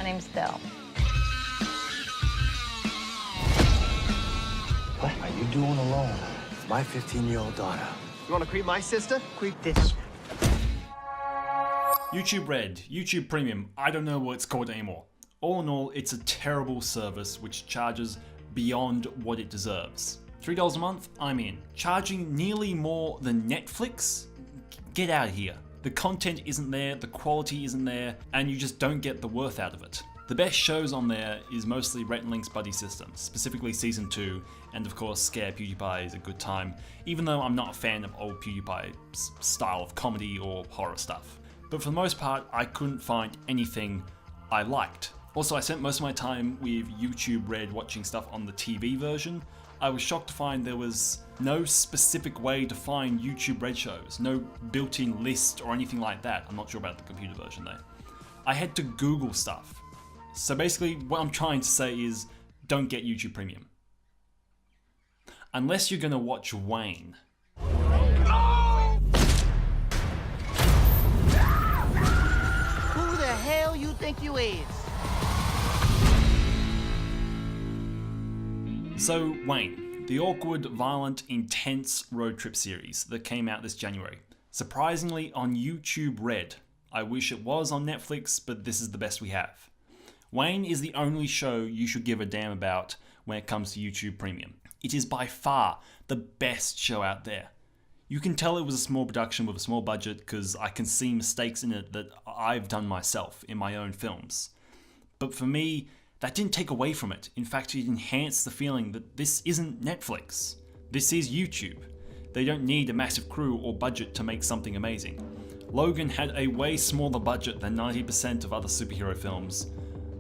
name's Dell. What are you doing alone with my 15-year-old daughter? You want to creep my sister? Creep this. YouTube Red, YouTube Premium, I don't know what it's called anymore. All in all, it's a terrible service which charges beyond what it deserves. $3 a month, I'm in. Charging nearly more than Netflix? Get out of here. The content isn't there, the quality isn't there, and you just don't get the worth out of it. The best shows on there is mostly Rhett and Link's Buddy System, specifically Season 2, and of course Scare PewDiePie is a good time, even though I'm not a fan of old PewDiePie's style of comedy or horror stuff. But for the most part, I couldn't find anything I liked. Also, I spent most of my time with YouTube Red watching stuff on the TV version. I was shocked to find there was no specific way to find YouTube Red shows, no built-in list or anything like that. I'm not sure about the computer version though. I had to Google stuff. So basically what I'm trying to say is don't get YouTube Premium. Unless you're gonna watch Wayne. Who the hell you think you is? So Wayne, the awkward, violent, intense road trip series that came out this January. Surprisingly on YouTube Red. I wish it was on Netflix, but this is the best we have. Wayne is the only show you should give a damn about when it comes to YouTube Premium. It is by far the best show out there. You can tell it was a small production with a small budget because I can see mistakes in it that I've done myself in my own films. But for me, that didn't take away from it. In fact, it enhanced the feeling that this isn't Netflix. This is YouTube. They don't need a massive crew or budget to make something amazing. Logan had a way smaller budget than 90% of other superhero films,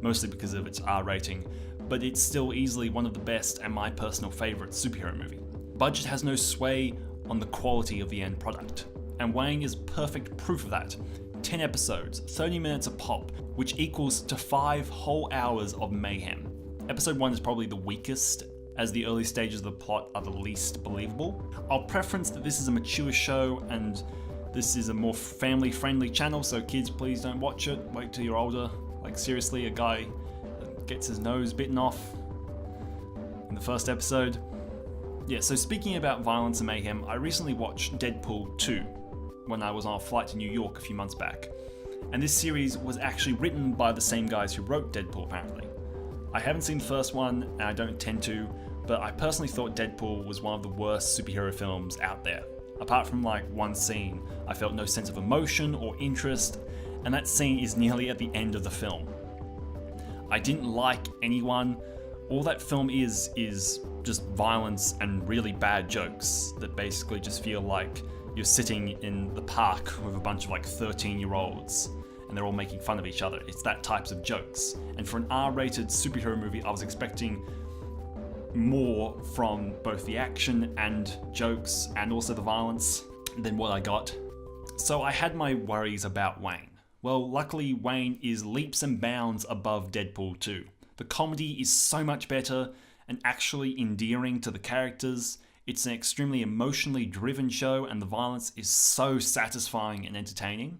mostly because of its R rating, but it's still easily one of the best and my personal favourite superhero movie. Budget has no sway on the quality of the end product, and Wayne is perfect proof of that. 10 episodes, 30 minutes a pop, which equals to 5 whole hours of mayhem. Episode 1 is probably the weakest, as the early stages of the plot are the least believable. I'll preference that this is a mature show and this is a more family-friendly channel, so kids please don't watch it, wait till you're older. Like seriously, a guy gets his nose bitten off in the first episode. Yeah, so speaking about violence and mayhem, I recently watched Deadpool 2 when I was on a flight to New York a few months back. And this series was actually written by the same guys who wrote Deadpool apparently. I haven't seen the first one and I don't intend to, but I personally thought Deadpool was one of the worst superhero films out there. Apart from like one scene, I felt no sense of emotion or interest, and that scene is nearly at the end of the film. I didn't like anyone. All that film is just violence and really bad jokes that basically just feel like you're sitting in the park with a bunch of like 13-year-olds and they're all making fun of each other. It's that types of jokes. And for an R-rated superhero movie, I was expecting more from both the action and jokes and also the violence than what I got. So I had my worries about Wayne. Well, luckily Wayne is leaps and bounds above Deadpool 2. The comedy is so much better and actually endearing to the characters. It's an extremely emotionally driven show and the violence is so satisfying and entertaining.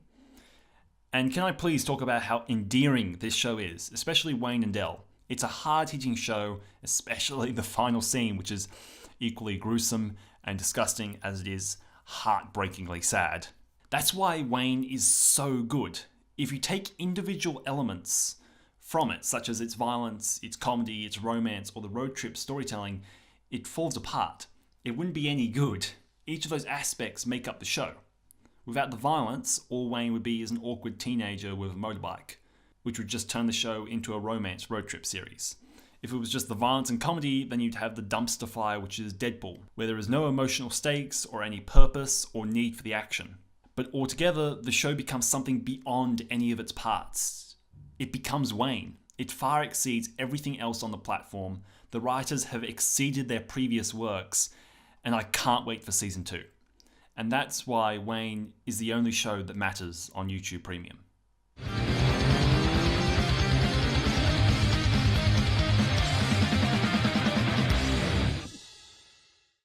And can I please talk about how endearing this show is, especially Wayne and Dell. It's a hard-hitting show, especially the final scene, which is equally gruesome and disgusting as it is heartbreakingly sad. That's why Wayne is so good. If you take individual elements from it, such as its violence, its comedy, its romance, or the road trip storytelling, it falls apart. It wouldn't be any good. Each of those aspects make up the show. Without the violence, all Wayne would be is an awkward teenager with a motorbike, which would just turn the show into a romance road trip series. If it was just the violence and comedy, then you'd have the dumpster fire, which is Deadpool, where there is no emotional stakes or any purpose or need for the action. But altogether, the show becomes something beyond any of its parts. It becomes Wayne. It far exceeds everything else on the platform. The writers have exceeded their previous works, and I can't wait for season 2. And that's why Wayne is the only show that matters on YouTube Premium.